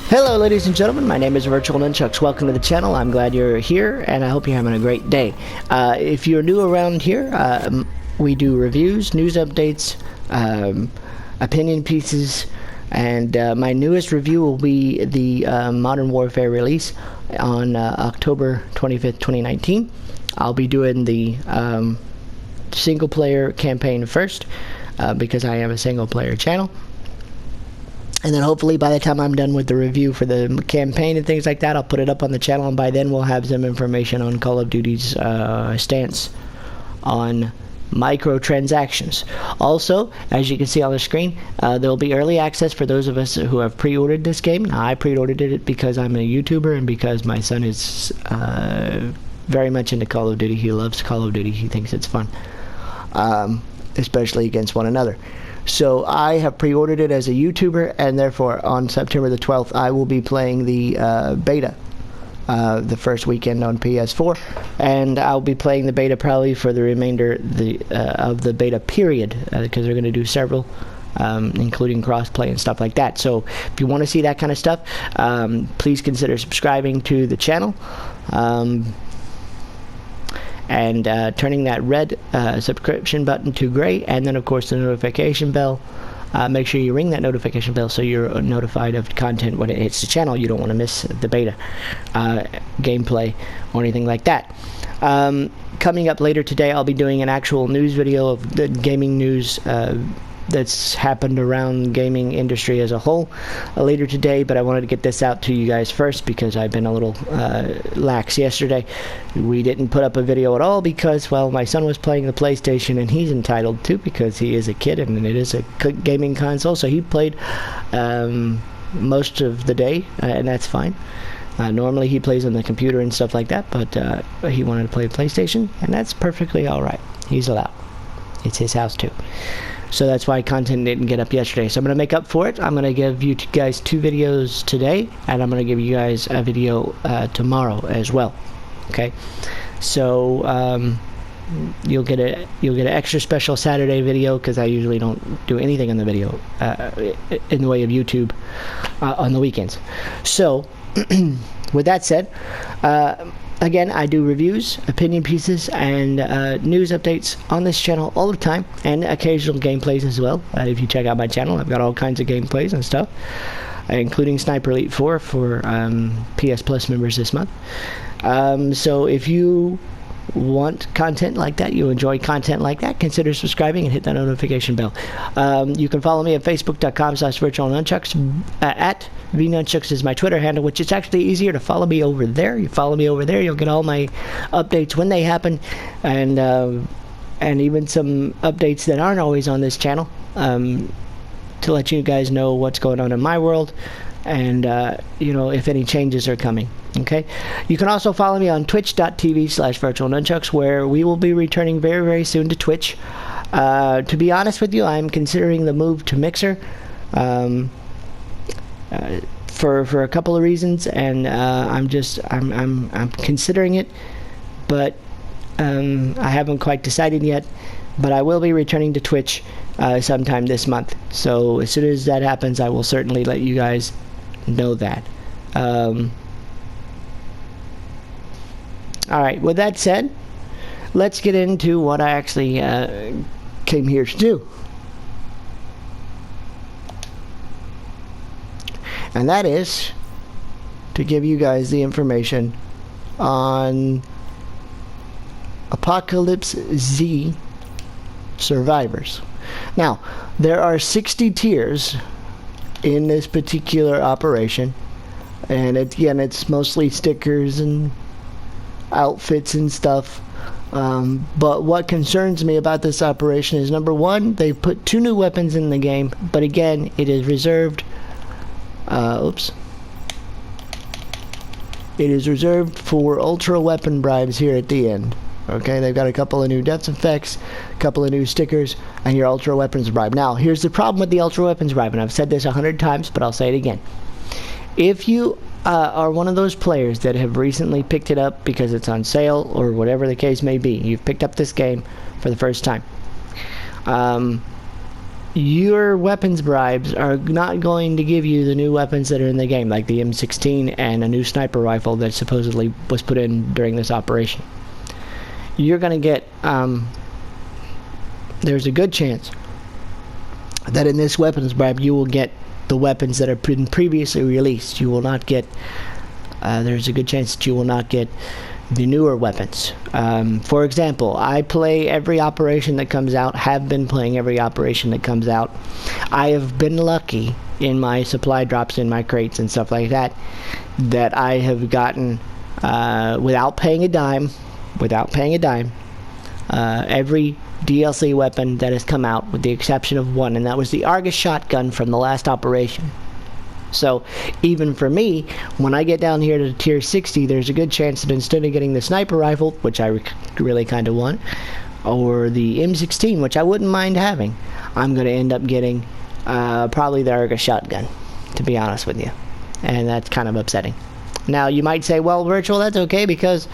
Hello ladies and gentlemen, my name is VirtualNunchucks. Welcome to the channel. I'm glad you're here and I hope you're having a great day. If you're new around here, we do reviews, news updates, opinion pieces, and my newest review will be the Modern Warfare release on October 25th, 2019. I'll be doing the single player campaign first because I am a single player channel. And then hopefully by the time I'm done with the review for the campaign and things like that, I'll put it up on the channel, and by then we'll have some information on Call of Duty's stance on microtransactions. Also, as you can see on the screen, there will be early access for those of us who have pre-ordered this game. Now, I pre-ordered it because I'm a YouTuber and because my son is very much into Call of Duty. He loves Call of Duty. He thinks it's fun, especially against one another. So I have pre-ordered it as a YouTuber, and therefore on September the 12th I will be playing the beta the first weekend on PS4, and I'll be playing the beta probably for the remainder of the beta period, because they're going to do several, including crossplay and stuff like that. So if you want to see that kind of stuff, please consider subscribing to the channel. And turning that red subscription button to gray, and then of course the notification bell. Make sure you ring that notification bell so you're notified of content when it hits the channel. You don't want to miss the beta gameplay or anything like that. Coming up later today, I'll be doing an actual news video of the gaming news that's happened around gaming industry as a whole later today, but I wanted to get this out to you guys first because I've been a little lax yesterday. We didn't put up a video at all because, well, my son was playing the PlayStation, and he's entitled to, because he is a kid and it is a gaming console, so he played most of the day, and that's fine. Normally he plays on the computer and stuff like that, but he wanted to play PlayStation, and that's perfectly alright. He's allowed. It's his house too. So that's why content didn't get up yesterday. So I'm going to make up for it. I'm going to give you guys 2 videos today, and I'm going to give you guys a video tomorrow as well. Okay, so you'll get an extra special Saturday video because I usually don't do anything on the video in the way of YouTube on the weekends. So with that said, again, I do reviews, opinion pieces, and news updates on this channel all the time, and occasional gameplays as well. If you check out my channel, I've got all kinds of gameplays and stuff, including Sniper Elite 4 for PS Plus members this month. So if you want content like that, you enjoy content like that, consider subscribing and hit that notification bell. You can follow me at facebook.com/virtualnunchucks. At VNunchucks is my Twitter handle, which is actually easier to follow me over there. You follow me over there, you'll get all my updates when they happen, and even some updates that aren't always on this channel, to let you guys know what's going on in my world, and you know, if any changes are coming. Okay, you can also follow me on twitch.tv/virtualnunchucks, where we will be returning very, very soon to Twitch. To be honest with you, I'm considering the move to Mixer for a couple of reasons, and I'm considering it, but I haven't quite decided yet. But I will be returning to Twitch sometime this month. So as soon as that happens, I will certainly let you guys know that. Alright, with that said, let's get into what I actually came here to do. And that is to give you guys the information on Apocalypse Z Survivors. Now, there are 60 tiers in this particular operation, and again, it's mostly stickers and outfits and stuff, but what concerns me about this operation is, number one, they put 2 new weapons in the game, but again, it is reserved it is reserved for ultra weapon bribes here at the end. Okay, they've got a couple of new death effects, a couple of new stickers, and your ultra weapons bribe. Now, here's the problem with the ultra weapons bribe, and I've said this 100 times, but I'll say it again. If you are one of those players that have recently picked it up because it's on sale, or whatever the case may be, you've picked up this game for the first time, your weapons bribes are not going to give you the new weapons that are in the game, like the M16 and a new sniper rifle that supposedly was put in during this operation. You're going to get, there's a good chance that in this weapons bribe you will get the weapons that have been previously released. You will not get, there's a good chance that you will not get the newer weapons. For example, I play every operation that comes out, have been playing every operation that comes out. I have been lucky in my supply drops in my crates and stuff like that, that I have gotten, without paying a dime, every DLC weapon that has come out, with the exception of one, and that was the Argus shotgun from the last operation. So even for me, when I get down here to tier 60, there's a good chance that instead of getting the sniper rifle, which I really kind of want, or the M16, which I wouldn't mind having, I'm going to end up getting probably the Argus shotgun, to be honest with you. And that's kind of upsetting. Now you might say, well, Virtual, that's okay, because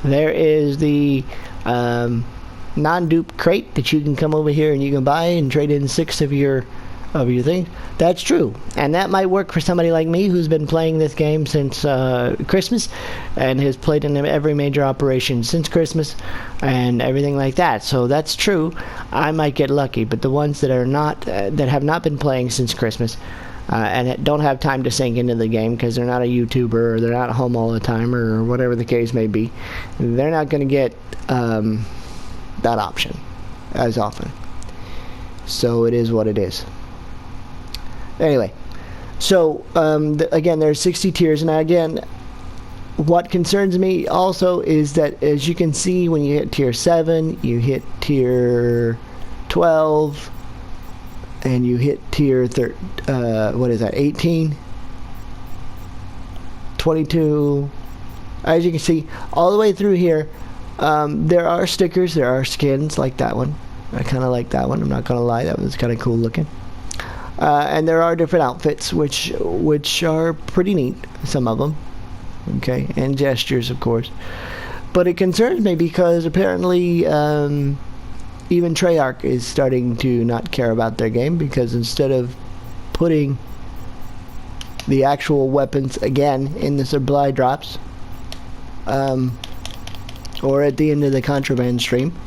there is the non-dupe crate that you can come over here and you can buy and trade in 6 of your things. That's true, and that might work for somebody like me who's been playing this game since Christmas and has played in every major operation since Christmas and everything like that. So that's true. I might get lucky, but the ones that are not that have not been playing since Christmas and don't have time to sink into the game because they're not a YouTuber or they're not home all the time or whatever the case may be, they're not going to get that option as often. So it is what it is. Anyway, so again, there's 60 tiers, and again, what concerns me also is that, as you can see, when you hit tier 7, you hit tier 12, and you hit tier 18, 22. As you can see, all the way through here, there are stickers, there are skins like that one. I kind of like that one, I'm not gonna lie, that was kind of cool looking. And there are different outfits which are pretty neat, some of them, okay, and gestures, of course. But it concerns me because apparently even Treyarch is starting to not care about their game, because instead of putting the actual weapons again in the supply drops or at the end of the contraband stream,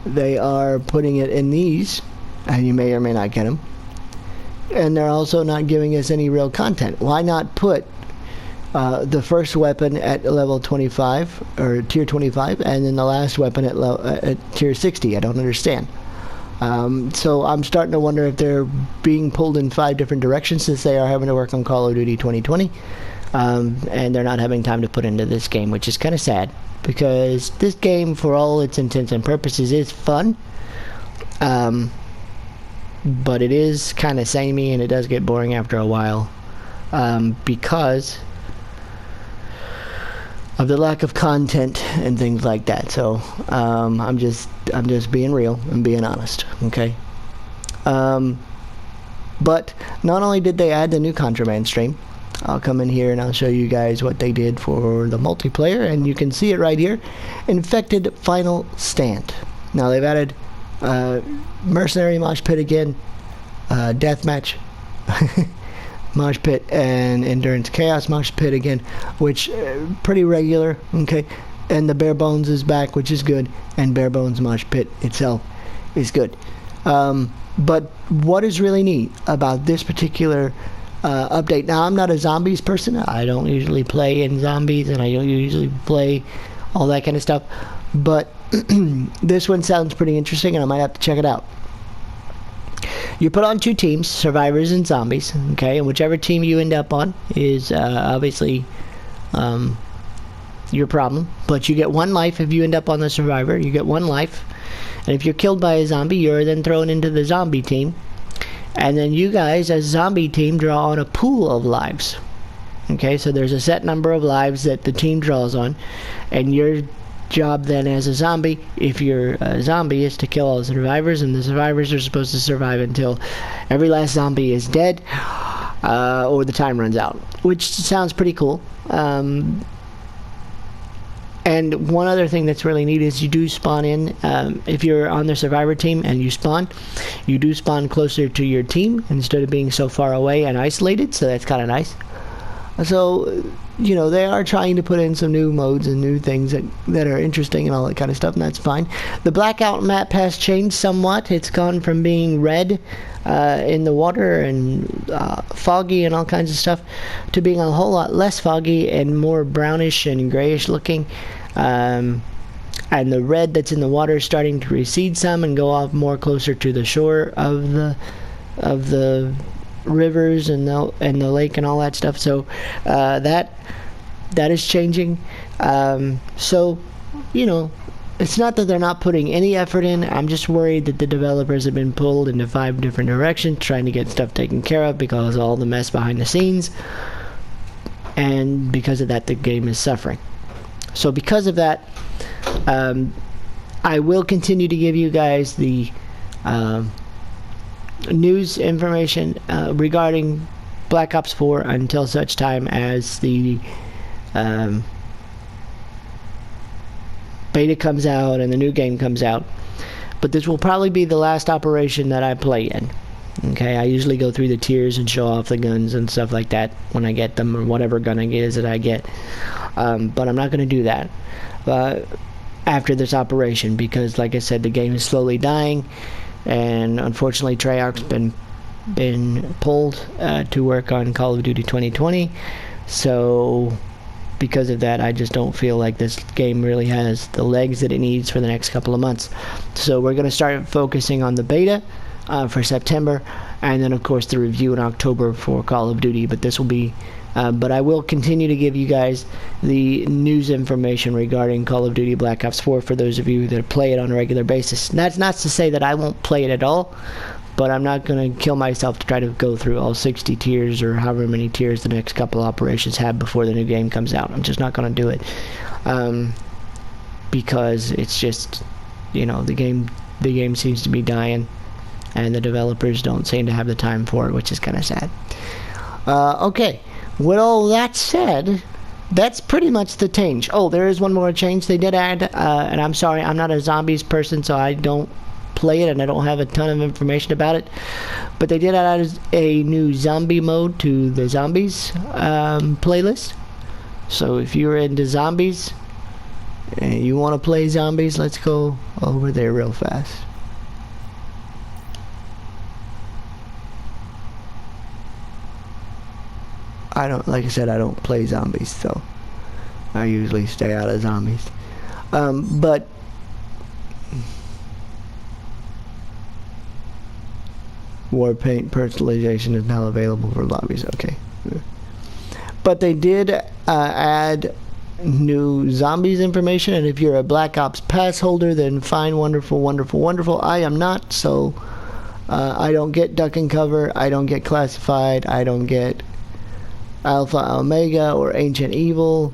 they are putting it in these, and you may or may not get them. And they're also not giving us any real content. Why not put the first weapon at level 25 or tier 25, and then the last weapon at tier 60? I don't understand. So I'm starting to wonder if they're being pulled in 5 different directions, since they are having to work on Call of Duty 2020, and they're not having time to put into this game, which is kind of sad, because this game, for all its intents and purposes, is fun. But it is kind of samey, and it does get boring after a while, because of the lack of content and things like that. So I'm just being real and being honest, okay? But not only did they add the new contraband stream, I'll come in here and I'll show you guys what they did for the multiplayer, and you can see it right here. Infected Final Stand. Now they've added Mercenary Mosh Pit again, Deathmatch Mosh Pit, and Endurance Chaos Mosh Pit again, which pretty regular, okay? And the Bare Bones is back, which is good, and Bare Bones Mosh Pit itself is good. But what is really neat about this particular update, now I'm not a zombies person, I don't usually play in zombies, and I don't usually play all that kind of stuff, but this one sounds pretty interesting, and I might have to check it out. You put on 2 teams, survivors and zombies, okay, and whichever team you end up on is obviously your problem, but you get 1 life if you end up on the survivor. You get 1 life, and if you're killed by a zombie, you're then thrown into the zombie team, and then you guys as zombie team draw on a pool of lives, okay? So there's a set number of lives that the team draws on, and your job then as a zombie, if you're a zombie, is to kill all the survivors, and the survivors are supposed to survive until every last zombie is dead or the time runs out, which sounds pretty cool. And one other thing that's really neat is you do spawn in, if you're on the survivor team and you do spawn closer to your team instead of being so far away and isolated, so that's kind of nice. So, you know, they are trying to put in some new modes and new things that are interesting and all that kind of stuff, and that's fine. The blackout map has changed somewhat. It's gone from being red in the water and foggy and all kinds of stuff to being a whole lot less foggy and more brownish and grayish looking. And the red that's in the water is starting to recede some and go off more closer to the shore of the rivers and the lake and all that stuff. So that is changing. So, you know, it's not that they're not putting any effort in. I'm just worried that the developers have been pulled into 5 different directions trying to get stuff taken care of because of all the mess behind the scenes, and because of that the game is suffering. So because of that, I will continue to give you guys the news information regarding Black Ops 4 until such time as the beta comes out and the new game comes out. But this will probably be the last operation that I play in. Okay, I usually go through the tiers and show off the guns and stuff like that when I get them, or whatever gun it is that I get. But I'm not going to do that after this operation, because like I said, the game is slowly dying, and unfortunately Treyarch's been pulled to work on Call of Duty 2020. So because of that, I just don't feel like this game really has the legs that it needs for the next couple of months. So we're going to start focusing on the beta for September, and then of course the review in October for Call of Duty. But this will be but I will continue to give you guys the news information regarding Call of Duty Black Ops 4 for those of you that play it on a regular basis. And that's not to say that I won't play it at all, but I'm not going to kill myself to try to go through all 60 tiers or however many tiers the next couple operations have before the new game comes out. I'm just not going to do it, because it's just, you know, the game seems to be dying, and the developers don't seem to have the time for it, which is kind of sad. Okay, with all that said, that's pretty much the change. Oh, there is one more change they did add, and I'm sorry, I'm not a zombies person, so I don't play it and I don't have a ton of information about it, but they did add a new zombie mode to the zombies playlist. So if you're into zombies and you want to play zombies, let's go over there real fast. Like I said, I don't play zombies, so I usually stay out of zombies. But Warpaint personalization is now available for lobbies. Okay, but they did add new zombies information, and if you're a Black Ops pass holder, then fine, wonderful, wonderful, wonderful. I am not, so I don't get duck and cover, I don't get classified, I don't get Alpha Omega or Ancient Evil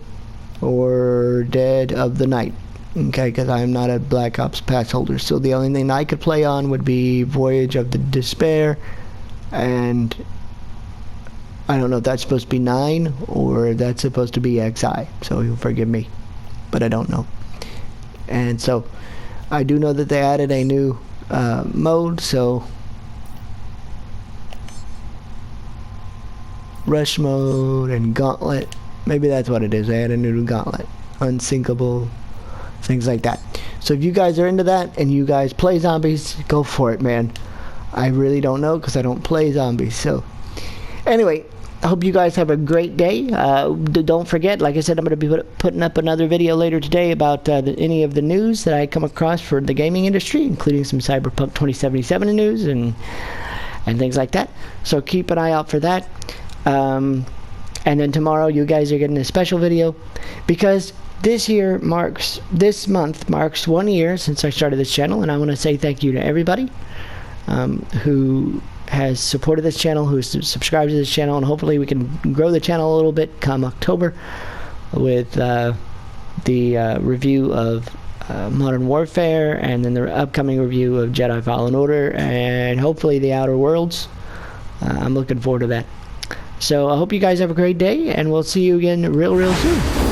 or Dead of the Night, okay, because I'm not a Black Ops pass holder. So the only thing I could play on would be Voyage of the Despair, and I don't know if that's supposed to be 9 or that's supposed to be XI, so you'll forgive me, but I don't know. And so I do know that they added a new mode, so Rush mode and Gauntlet, maybe that's what it is. They added a new Gauntlet, Unsinkable, things like that. So if you guys are into that and you guys play zombies, go for it, man. I really don't know because I don't play zombies. So anyway, I hope you guys have a great day. Don't forget, like I said, I'm going to be putting up another video later today about any of the news that I come across for the gaming industry, including some Cyberpunk 2077 news and things like that. So keep an eye out for that. And then tomorrow you guys are getting a special video, because this month marks 1 year since I started this channel, and I want to say thank you to everybody who has supported this channel, who subscribed to this channel, and hopefully we can grow the channel a little bit come October with the review of Modern Warfare, and then the upcoming review of Jedi Fallen Order, and hopefully the Outer Worlds. I'm looking forward to that. So I hope you guys have a great day, and we'll see you again real soon.